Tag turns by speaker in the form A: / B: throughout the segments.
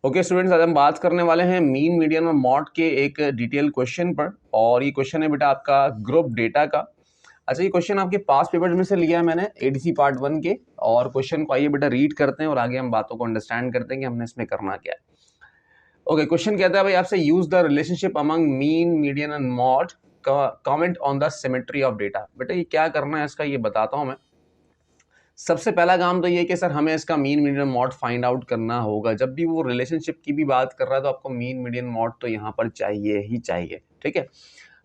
A: Okay students, आज हम बात करने वाले हैं मीन, मीडियन और मॉड के एक डिटेल क्वेश्चन पर। और ये क्वेश्चन है बेटा आपका ग्रुप डेटा का। अच्छा, ये क्वेश्चन आपके पास पेपर्स में से लिया है मैंने एडीसी पार्ट 1 के। और क्वेश्चन को आइए बेटा रीड करते हैं और आगे हम बातों को अंडरस्टैंड करते हैं कि हमने इसमें करना क्या है। ओके, क्वेश्चन कहता है भाई आपसे, use the relationship among mean, median and mod, comment on the symmetry of data. बेटा ये क्या करना है इसका, ये बताता हूँ मैं। सबसे पहला काम तो ये कि सर हमें इसका mean, median, mod find out करना होगा। जब भी वो रिलेशनशिप की भी बात कर रहा है तो आपको मीन, मीडियन, मॉड तो यहाँ पर चाहिए ही चाहिए। ठीक है,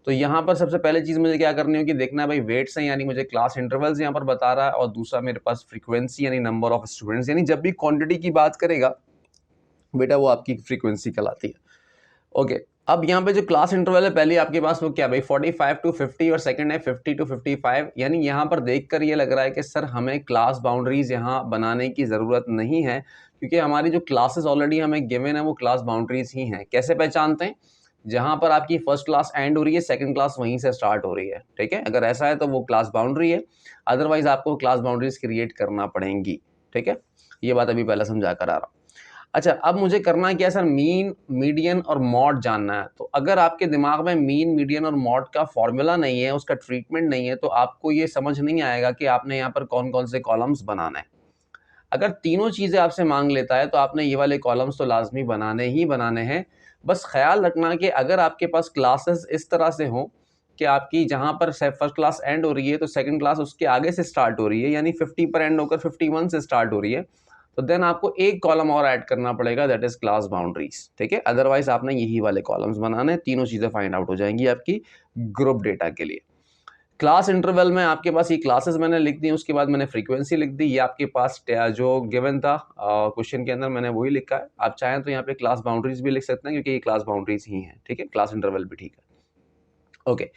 A: तो यहाँ पर सबसे पहले चीज मुझे क्या करनी होगी, देखना है भाई वेट्स हैं, यानी मुझे क्लास इंटरवल्स यहाँ पर बता रहा है, और दूसरा मेरे पास फ्रीक्वेंसी यानी नंबर ऑफ स्टूडेंट्स। यानी जब भी क्वांटिटी की बात करेगा बेटा वो आपकी फ्रीक्वेंसी कहलाती है। ओके, अब यहाँ पे जो क्लास इंटरवल है पहले आपके पास वो क्या भाई 45 to 50 और सेकंड है 50 to 55। यानी यहाँ पर देखकर ये लग रहा है कि सर हमें क्लास बाउंड्रीज यहाँ बनाने की ज़रूरत नहीं है, क्योंकि हमारी जो क्लासेस ऑलरेडी हमें गिवन है वो क्लास बाउंड्रीज ही हैं। कैसे पहचानते हैं? जहाँ पर आपकी फर्स्ट क्लास एंड हो रही है, सेकंड क्लास वहीं से स्टार्ट हो रही है। ठीक है, अगर ऐसा है तो वो क्लास बाउंड्री है, अदरवाइज आपको क्लास बाउंड्रीज क्रिएट करना पड़ेंगी। ठीक है, ये बात अभी पहले समझा कर आ रहा हूँ। अच्छा, अब मुझे करना क्या है सर, मीन, मीडियन और मॉड जानना है। तो अगर आपके दिमाग में मीन, मीडियन और मॉड का फॉर्मूला नहीं है, उसका ट्रीटमेंट नहीं है, तो आपको ये समझ नहीं आएगा कि आपने यहाँ पर कौन कौन से कॉलम्स बनाना है। अगर तीनों चीजें आपसे मांग लेता है तो आपने ये वाले कॉलम्स तो लाजमी बनाने ही बनाने हैं। बस ख्याल रखना कि अगर आपके पास क्लासेस इस तरह से हों कि आपकी जहां पर फर्स्ट क्लास एंड हो रही है तो सेकंड क्लास उसके आगे से स्टार्ट हो रही है, यानी 50 पर एंड होकर 51 से स्टार्ट हो रही है, तो देन आपको एक कॉलम और ऐड करना पड़ेगा, दैट इज क्लास बाउंड्रीज। ठीक है, अदरवाइज आपने यही वाले कॉलम्स बनाने, तीनों चीजें फाइंड आउट हो जाएंगी आपकी ग्रुप डेटा के लिए। क्लास इंटरवल में आपके पास ये क्लासेस मैंने लिख दी, उसके बाद मैंने फ्रीक्वेंसी लिख दी। ये आपके पास जो गिवन था क्वेश्चन के अंदर मैंने वही लिखा है। आप चाहें तो यहाँ पे क्लास बाउंड्रीज भी लिख सकते हैं, क्योंकि ये क्लास बाउंड्रीज ही हैं। ठीक है, क्लास इंटरवल भी ठीक है। ओके,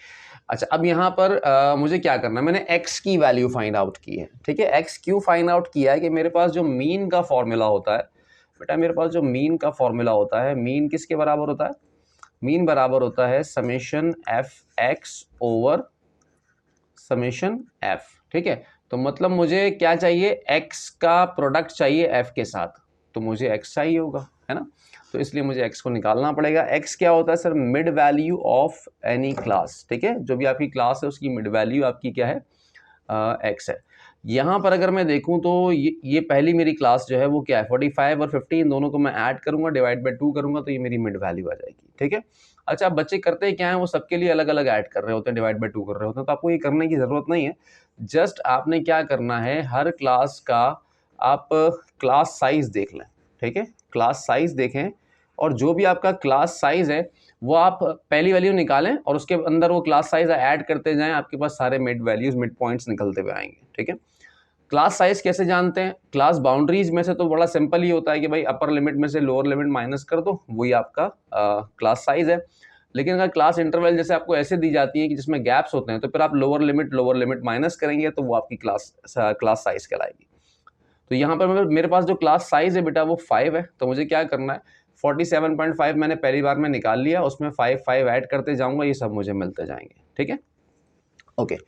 A: अच्छा अब यहाँ पर मुझे क्या करना है, मैंने x की वैल्यू फाइंड आउट की है। ठीक है, x क्यों फाइंड आउट किया है कि मेरे पास जो मीन का फॉर्मूला होता है बेटा, मेरे पास जो मीन का फॉर्मूला होता है, मीन किसके बराबर होता है? मीन बराबर होता है summation F x over summation F. ठीक है, तो मतलब मुझे क्या चाहिए, x का प्रोडक्ट चाहिए f के साथ, तो मुझे x चाहिए होगा, है ना। तो इसलिए मुझे x को निकालना पड़ेगा। x क्या होता है sir? Mid value of any class. ठीक है, जो भी आपकी क्लास है उसकी मिड वैल्यू आपकी क्या है? x है। यहाँ पर अगर मैं देखूं तो ये पहली मेरी क्लास जो है वो क्या है, 45 और 50, इन दोनों को मैं ऐड करूंगा, डिवाइड बाय 2 करूंगा, तो ये मेरी मिड वैल्यू आ जाएगी। ठीक है, अच्छा बच्चे करते क्या है, वो सबके लिए अलग अलग ऐड कर रहे होते हैं, डिवाइड बाय 2 कर रहे होते हैं, तो आपको ये करने की जरूरत नहीं है। जस्ट आपने क्या करना है, हर क्लास का आप क्लास साइज देख लें। ठीक है, क्लास साइज देखें, और जो भी आपका क्लास साइज है वो आप पहली वैल्यू निकालें और उसके अंदर वो क्लास साइज ऐड करते जाएं, आपके पास सारे मिड वैल्यूज, मिड पॉइंट्स निकलते हुए आएंगे। ठीक है, क्लास साइज कैसे जानते हैं? क्लास बाउंड्रीज में से तो बड़ा सिंपल ही होता है कि भाई अपर लिमिट में से लोअर लिमिट माइनस कर दो, वही आपका क्लास साइज है। लेकिन अगर क्लास इंटरवल जैसे आपको ऐसे दी जाती है कि जिसमें गैप्स होते हैं, तो फिर आप लोअर लिमिट माइनस करेंगे, तो वो आपकी क्लास साइज कहलाएगी। तो यहाँ पर मेरे पास जो क्लास साइज है बेटा वो 5 है, तो मुझे क्या करना है, 47.5 मैंने पहली बार में निकाल लिया, उसमें 5 ऐड करते जाऊंगा, ये सब मुझे मिलते जाएंगे। ठीक है, ओके,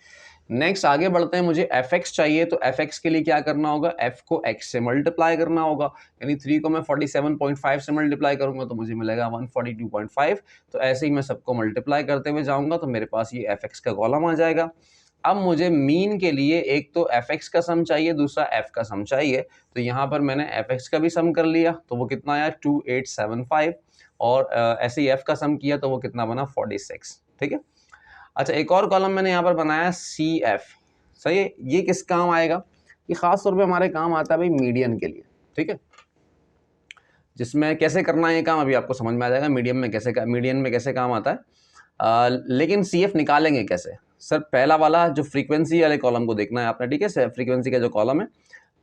A: नेक्स्ट आगे बढ़ते हैं। मुझे fx चाहिए, तो fx के लिए क्या करना होगा, f को x से मल्टीप्लाई करना होगा, यानी 3 को मैं 47.5 से मल्टीप्लाई करूंगा तो मुझे मिलेगा 142.5। तो ऐसे ही मैं सबको मल्टीप्लाई करते हुए जाऊंगा तो मेरे पास ये fx का कॉलम आ जाएगा। अब मुझे मीन के लिए एक तो fx का सम चाहिए, दूसरा f का सम चाहिए, तो यहाँ पर मैंने fx का भी सम कर लिया, तो वो कितना आया 2875, और ऐसे ही f का सम किया तो वो कितना बना 46। ठीक है, अच्छा एक और कॉलम मैंने यहाँ पर बनाया CF। सही है, ये किस काम आएगा? ये खास तौर पे हमारे काम आता है भाई मीडियन के लिए। ठीक है, जिसमें कैसे करना है ये काम अभी आपको समझ में आ जाएगा, मीडियन में कैसे काम आता है। लेकिन CF निकालेंगे कैसे सर? पहला वाला जो फ्रीक्वेंसी वाले कॉलम को देखना है आपने। ठीक है, फ्रीक्वेंसी का जो कॉलम है,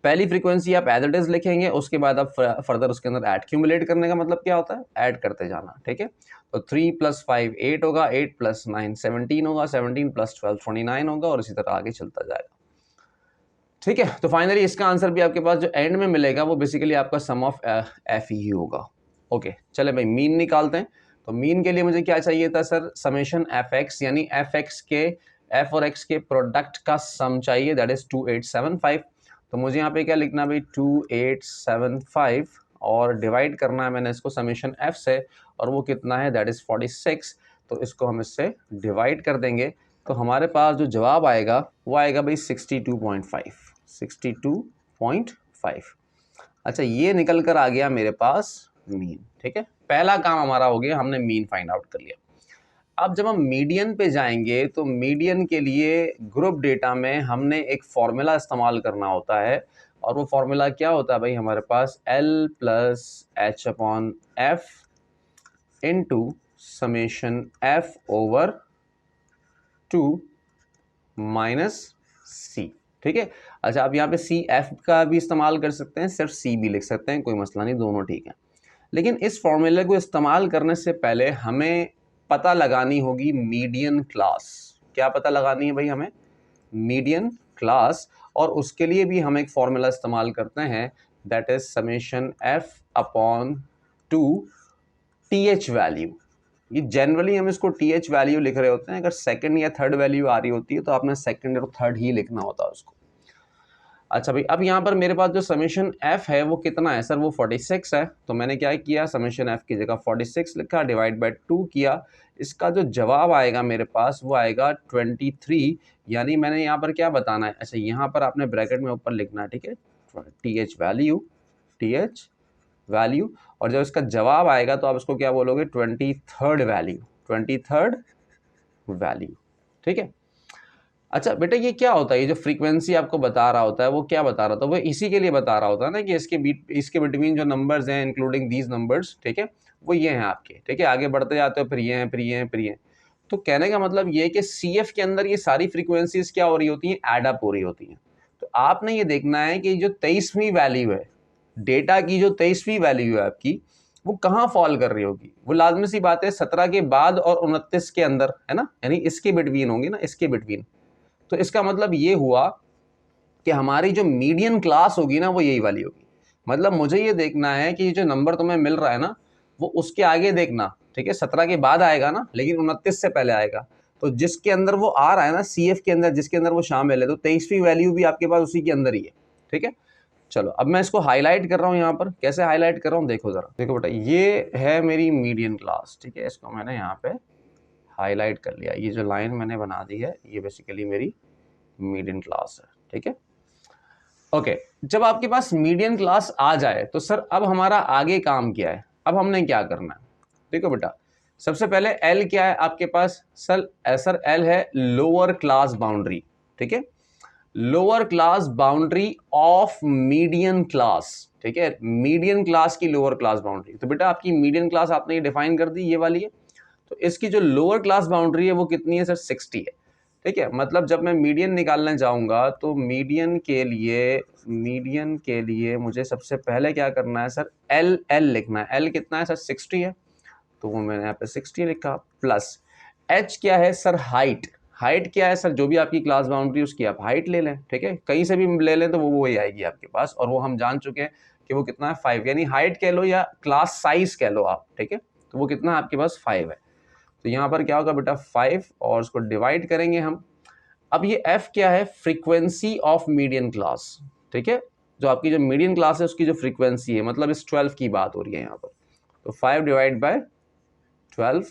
A: पहली फ्रीक्वेंसी आप एज इट इज लिखेंगे, उसके बाद आप फर्दर उसके अंदर एक्यूमुलेट करने का मतलब क्या होता है, ऐड करते जाना। ठीक है, तो 3 + 5 8 होगा, 8 + 9 17 होगा, 17 + 12 29 होगा, और इसी तरह आगे चलता जाएगा। ठीक है, तो फाइनली इसका आंसर भी आपके पास जो एंड में मिलेगा वो बेसिकली आपका सम ऑफ एफ ही होगा। ओके, चले भाई मीन निकालते हैं। तो मीन के लिए मुझे क्या चाहिए था सर? समेशन एफ एक्स, यानी एफ एक्स के एफ और एक्स के प्रोडक्ट का सम चाहिए, दैट इज 2875। तो मुझे यहाँ पे क्या लिखना भाई 2875, और डिवाइड करना है मैंने इसको समेशन एफ से, और वो कितना है, दैट इज़ 46। तो इसको हम इससे डिवाइड कर देंगे, तो हमारे पास जो जवाब आएगा वो आएगा भाई 62.5, 62.5। अच्छा, ये निकल कर आ गया मेरे पास मीन। ठीक है, पहला काम हमारा हो गया, हमने मीन फाइंड आउट कर लिया। अब जब हम मीडियन पे जाएंगे तो मीडियन के लिए ग्रुप डेटा में हमने एक फॉर्मूला इस्तेमाल करना होता है, और वो फॉर्मूला क्या होता है भाई, हमारे पास L plus H upon F into summation F over 2 minus C. ठीक है, अच्छा अब यहाँ पे सी एफ का भी इस्तेमाल कर सकते हैं, सिर्फ सी भी लिख सकते हैं, कोई मसला नहीं, दोनों ठीक है। लेकिन इस फॉर्मूले को इस्तेमाल करने से पहले हमें पता लगानी होगी मीडियन क्लास। क्या पता लगानी है भाई हमें, मीडियन क्लास, और उसके लिए भी हम एक फॉर्मूला इस्तेमाल करते हैं, that is summation F upon 2 th value. ये जनरली हम इसको टीएच वैल्यू लिख रहे होते हैं, अगर सेकंड या थर्ड वैल्यू आ रही होती है तो आपने सेकंड और थर्ड ही लिखना होता है उसको। अच्छा भाई, अब यहाँ पर मेरे पास जो समेशन एफ है वो कितना है सर, वो 46 है। तो मैंने क्या किया, समेशन एफ की जगह 46 लिखा, डिवाइड बाय 2 किया। इसका जो जवाब आएगा मेरे पास वो आएगा 23। यानी मैंने यहाँ पर क्या बताना है, अच्छा यहाँ पर आपने ब्रैकेट में ऊपर लिखना है, ठीक है, टीएच वैल्यू, और जब इसका जवाब आएगा तो आप इसको क्या बोलोगे, 23rd वैल्यू। ठीक है, अच्छा बेटा ये क्या होता है, ये जो फ्रीक्वेंसी आपको बता रहा होता है वो क्या बता रहा था, वो इसी के लिए बता रहा होता है ना कि इसके बिटवीन जो नंबर्स हैं इंक्लूडिंग दीज नंबर्स, ठीक है, वो ये हैं आपके। ठीक है, आगे बढ़ते जाते हो, फिर ये हैं, फिर ये हैं, फिर ये हैं। तो कहने का मतलब ये है कि CF के अंदर ये सारी फ्रीक्वेंसीज क्या हो रही होती हैं, एड अप हो रही होती हैं। तो आपने ये देखना है कि जो 23वीं वैल्यू है, डेटा की जो 23वीं वैल्यू है आपकी, वो कहाँ फॉल कर रही होगी, वो लाजमी सी बात है 17 के बाद और 29 के अंदर, है ना, यानी इसके बिटवीन होंगी ना, इसके बिटवीन। तो इसका मतलब ये हुआ कि हमारी जो मीडियन क्लास होगी ना वो यही वाली होगी। मतलब मुझे ये देखना है कि जो नंबर तुम्हें मिल रहा है ना वो उसके आगे देखना, ठीक है, 17 के बाद आएगा ना, लेकिन 29 से पहले आएगा। तो जिसके अंदर वो आ रहा है ना, CF के अंदर जिसके अंदर वो शामिल है, तो 23वीं वैल्यू भी आपके पास उसी के अंदर ही है। ठीक है, चलो अब मैं इसको हाईलाइट कर रहा हूँ यहाँ पर। कैसे हाईलाइट कर रहा हूँ, देखो जरा, देखो बेटा, ये है मेरी मीडियन क्लास। ठीक है, इसको मैंने यहाँ पे हाईलाइट कर लिया। ये जो लाइन मैंने बना दी है ये बेसिकली मेरी मीडियन क्लास है। ठीक है, ओके, जब आपके पास मीडियन क्लास आ जाए तो सर अब हमारा आगे काम क्या है, अब हमने क्या करना है। देखो बेटा, सबसे पहले L क्या है आपके पास, सर L है लोअर क्लास बाउंड्री। ठीक है, lower class boundary of median class. ठीक है, मीडियन क्लास की लोअर क्लास बाउंड्री। तो बेटा आपकी मीडियन क्लास आपने ये डिफाइन कर दी, ये वाली है। तो इसकी जो लोअर क्लास बाउंड्री है वो कितनी है सर, 60 है। ठीक है, मतलब जब मैं मीडियन निकालने जाऊंगा तो मीडियन के लिए मुझे सबसे पहले क्या करना है सर, L लिखना है। L कितना है सर, 60 है, तो वो मैंने यहाँ पे 60 लिखा, प्लस H क्या है सर, हाइट क्या है सर, जो भी आपकी क्लास बाउंड्री उसकी आप हाइट ले लें। ठीक है, कहीं से भी ले लें तो वो वही आएगी आपके पास, और वो हम जान चुके हैं कि वो कितना है, 5। यानी हाइट कह लो या क्लास साइज कह लो आप। ठीक है, तो वो कितना आपके पास 5 है। तो यहाँ पर क्या होगा बेटा, 5, और उसको डिवाइड करेंगे हम। अब ये F क्या है, फ्रीक्वेंसी ऑफ मीडियन क्लास। ठीक है, जो आपकी जो मीडियन क्लास है उसकी जो फ्रीक्वेंसी है, मतलब इस 12 की बात हो रही है यहाँ पर। तो 5 divide by 12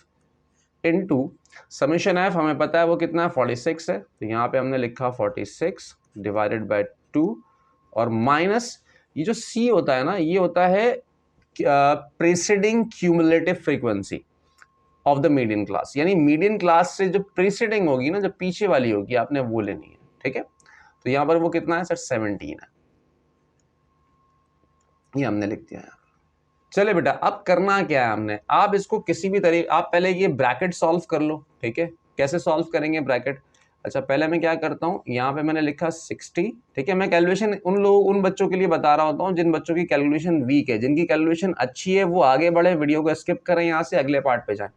A: into summation F हमें पता है वो कितना है, 46 है। तो यहाँ पे हमने लिखा 46 डिवाइडेड बाय 2, और माइनस ये जो C होता है ना, ये होता है preceding cumulative frequency of the median class. यानी मीडियन क्लास से जो प्रीसीडिंग होगी ना, जो पीछे वाली होगी, आपने वो लेनी है। ठीक है, तो यहां पर वो कितना है सर, 17 है, ये हमने लिख दिया है। चले बेटा, अब करना क्या है हमने, आप इसको किसी भी तरीके, आप पहले ये ब्रैकेट सॉल्व कर लो। ठीक है, कैसे सॉल्व करेंगे ब्रैकेट, अच्छा पहले मैं क्या करता हूँ, यहाँ पे मैंने लिखा 60। ठीक है, मैं कैलकुलेशन उन बच्चों के लिए बता रहा होता हूँ जिन बच्चों की कैलकुलेशन वीक है। जिनकी कैलकुलेशन अच्छी है वो आगे बढ़े, वीडियो को स्किप करें, यहाँ से अगले पार्ट पे जाएं।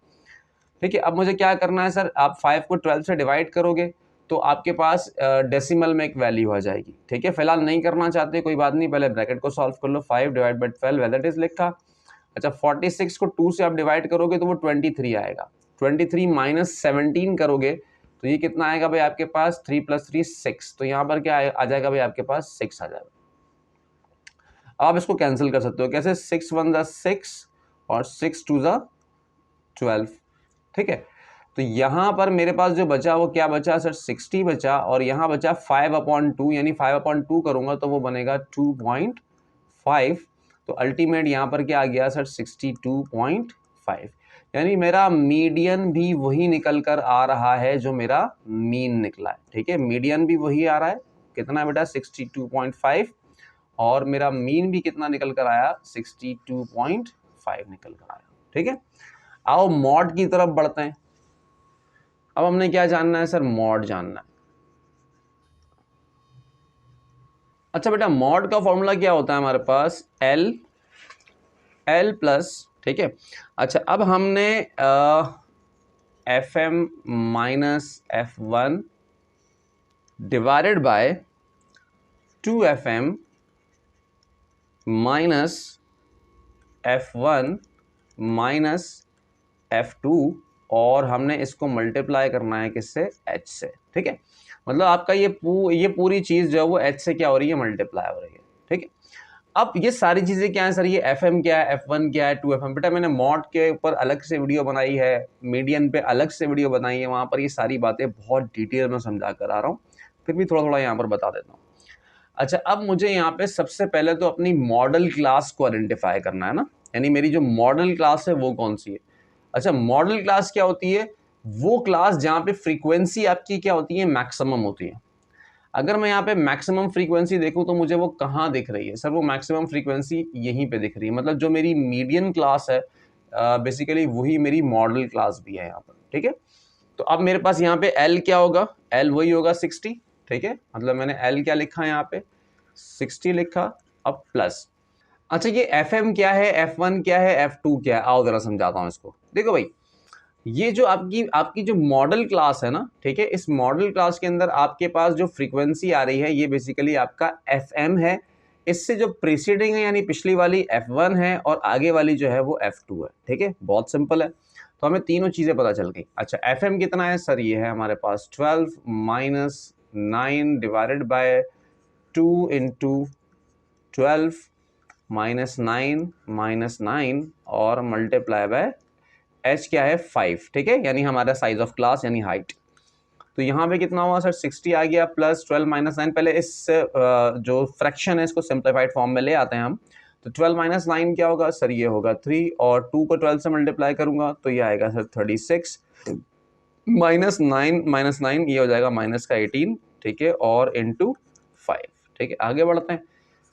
A: ठीक है, अब मुझे क्या करना है सर, आप 5 को 12 से डिवाइड करोगे तो आपके पास डेसिमल में एक वैल्यू आ जाएगी। ठीक है, फिलहाल नहीं करना चाहते कोई बात नहीं, पहले ब्रैकेट को सॉल्व कर लो। 5 डिवाइड बाई 12 दैट इज लिखा। अच्छा 46 को 2 से आप डिवाइड करोगे तो वो 23 आएगा। 23 माइनस 17 करोगे तो ये कितना आएगा भाई आपके पास, 3 + 3 6। तो यहाँ पर क्या आ जाएगा भाई आपके पास, 6 आ जाएगा। आप इसको कैंसिल कर सकते हो कैसे, 6 1 ज़ा 6 और 6 2 ज़ा 12, ठीक है। तो यहाँ पर मेरे पास जो बचा वो क्या बचा सर, 60 बचा, और यहाँ बचा 5/2, यानी 5/2 करूँगा तो वो बनेगा 2.5। तो अल्टीमेट यहाँ पर क्या आ गया सर, 62.5, यानी मेरा मीडियन भी वही निकल कर आ रहा है जो मेरा मीन निकला है, ठीक है। मीडियन भी वही आ रहा है, कितना बेटा 62.5, और मेरा मीन भी कितना निकल कर आया, 62.5 निकल कर आया, ठीक है। आओ मॉड की तरफ बढ़ते हैं। अब हमने क्या जानना है सर, मॉड जानना है। अच्छा बेटा, मॉड का फॉर्मूला क्या होता है हमारे पास, एल प्लस, ठीक है। अच्छा, अब हमने F M minus F1 divided by 2FM minus F1 minus F2, और हमने इसको मल्टीप्लाई करना है किससे, H से, ठीक है। मतलब आपका ये पूरी चीज़ जो है वो H से क्या हो रही है, मल्टीप्लाई हो रही है, ठीक है। अब ये सारी चीज़ें क्या है सर, ये FM क्या है, F1 क्या है, 2FM, बेटा मैंने मॉड के ऊपर अलग से वीडियो बनाई है, मीडियन पे अलग से वीडियो बनाई है, वहाँ पर ये सारी बातें बहुत डिटेल में समझा कर आ रहा हूँ, फिर भी थोड़ा थोड़ा यहाँ पर बता देता हूँ। अच्छा, अब मुझे यहाँ पे सबसे पहले तो अपनी मॉडल क्लास को आइडेंटिफाई करना है ना, यानी मेरी जो मॉडल क्लास है वो कौन सी है। अच्छा, मॉडल क्लास क्या होती है, वो क्लास जहाँ पे फ्रीक्वेंसी आपकी क्या होती है, मैक्सिमम होती है। अगर मैं यहाँ पे मैक्सिमम फ्रीक्वेंसी देखूँ तो मुझे वो कहाँ दिख रही है सर, वो मैक्सिमम फ्रीक्वेंसी यहीं पे दिख रही है, मतलब जो मेरी मीडियन क्लास है बेसिकली वही मेरी मॉडल क्लास भी है यहाँ पर, ठीक है। तो अब मेरे पास यहाँ पे L क्या होगा, L वही होगा 60, ठीक है। मतलब मैंने L क्या लिखा है यहाँ पे, 60 लिखा, अब प्लस। अच्छा, ये FM क्या है, F1 क्या है, F2 क्या है, आओ जरा समझाता हूँ इसको। देखो भाई, ये जो आपकी जो मॉडल क्लास है ना, ठीक है, इस मॉडल क्लास के अंदर आपके पास जो फ्रीक्वेंसी आ रही है ये बेसिकली आपका FM है। इससे जो प्रीसीडिंग है यानी पिछली वाली F1 है, और आगे वाली जो है वो F2 है, ठीक है। बहुत सिंपल है, तो हमें तीनों चीज़ें पता चल गई। अच्छा, FM कितना है सर, ये है हमारे पास 12 माइनस 9 डिवाइडेड बाय 2 इंटू 12 -9 और मल्टीप्लाई बाय H क्या है 5, ठीक है, यानी हमारा साइज ऑफ क्लास यानी हाइट। तो यहाँ पे कितना हुआ सर, 60 आ गया, प्लस 12 माइनस 9। पहले इस जो फ्रैक्शन है इसको सिंप्लीफाइड फॉर्म में ले आते हैं हम। तो 12 माइनस 9 क्या होगा सर, ये होगा 3, और 2 को 12 से मल्टीप्लाई करूंगा तो ये आएगा सर 36, -9 ये हो जाएगा माइनस का 18, ठीक है, और इंटू 5, ठीक है। आगे बढ़ते हैं,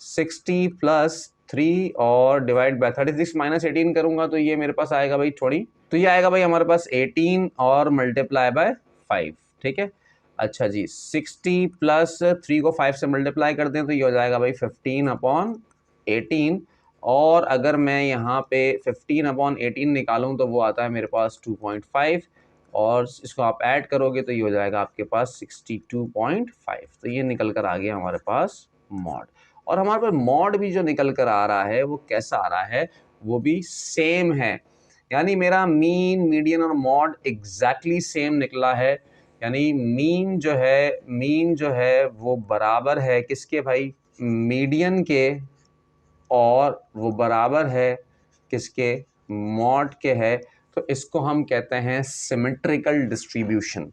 A: 60 प्लस 3 और डिवाइड बाय 36 माइनस 18 करूंगा तो ये मेरे पास आएगा भाई 20, तो ये आएगा भाई हमारे पास 18 और मल्टीप्लाई बाय 5, ठीक है। अच्छा जी, 60 प्लस 3 को 5 से मल्टीप्लाई कर दें तो ये हो जाएगा भाई 15/18, और अगर मैं यहाँ पे 15/18 निकालूं तो वो आता है मेरे पास 2.5, और इसको आप ऐड करोगे तो ये हो जाएगा आपके पास 62.5। तो ये निकल कर आ गया हमारे पास मॉड। और हमारे पास मॉड भी जो निकल कर आ रहा है वो कैसा आ रहा है, वो भी सेम है, यानी मेरा मीन, मीडियन और मॉड एग्जैक्टली सेम निकला है। यानी मीन जो है वो बराबर है किसके भाई, मीडियन के, और वो बराबर है किसके, मॉड के है। तो इसको हम कहते हैं सिमेट्रिकल डिस्ट्रीब्यूशन।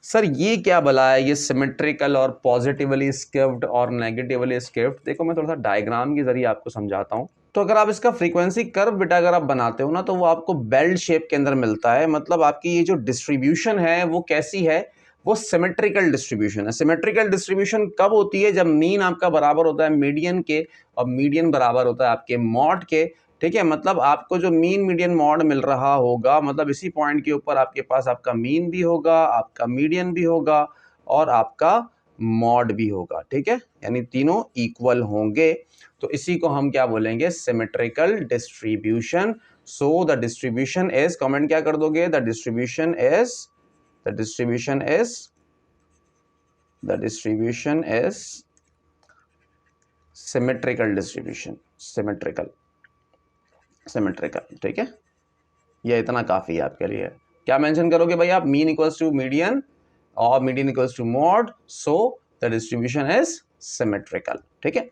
A: सर ये क्या भला है, ये सिमेट्रिकल और पॉजिटिवली स्किव्ड और नेगेटिवली स्किव्ड, देखो मैं थोड़ा सा डायग्राम के जरिए आपको समझाता हूँ। तो अगर आप इसका फ्रीक्वेंसी कर्व बेटा अगर आप बनाते हो ना तो वो आपको बेल्ट शेप के अंदर मिलता है, मतलब आपकी ये जो डिस्ट्रीब्यूशन है वो कैसी है, वो सिमेट्रिकल डिस्ट्रीब्यूशन है। सिमेट्रिकल डिस्ट्रीब्यूशन कब होती है, जब मीन आपका बराबर होता है मीडियन के, और मीडियन बराबर होता है आपके मॉड के, ठीक है। मतलब आपको जो मीन मीडियन मॉड मिल रहा होगा, मतलब इसी पॉइंट के ऊपर आपके पास आपका मीन भी होगा, आपका मीडियन भी होगा, और आपका मॉड भी होगा, ठीक है, यानी तीनों इक्वल होंगे। तो इसी को हम क्या बोलेंगे, symmetrical distribution. So the distribution is, comment क्या कर दोगे, the distribution is symmetrical distribution, symmetrical, ठीक है। ये इतना काफी है आपके लिए। क्या मेंशन करोगे भाई आप, मीन इक्वल्स टू मीडियन और median equals to mode, so the distribution is symmetrical, ठीक है।